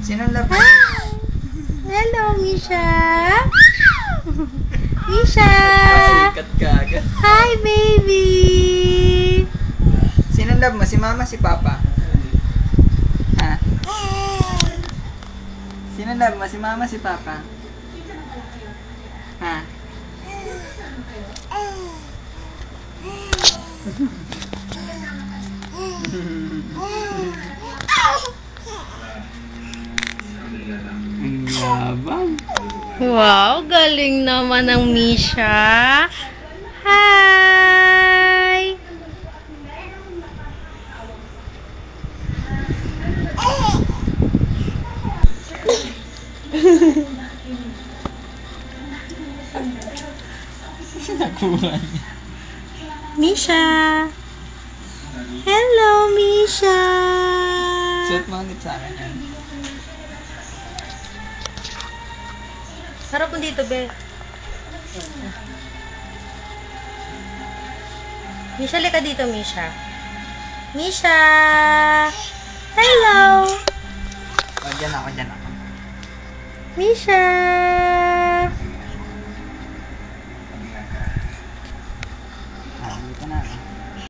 Sino love? Hello, Misha. Misha. Sikat ka agad. Hi, baby. Sino love mo? Si mama, si papa? Ha? Sino love mo? Si mama, si papa? Ha? Ang yabang. Wow, galing naman ng Misha. Hi. Nakuha niya. Misha. Hello, Misha. Suot mo ulit sa akin yan. Sarap mo dito, be. Misha, lika dito, Misha. Misha. Hello. O, dyan ako, dyan ako. Misha.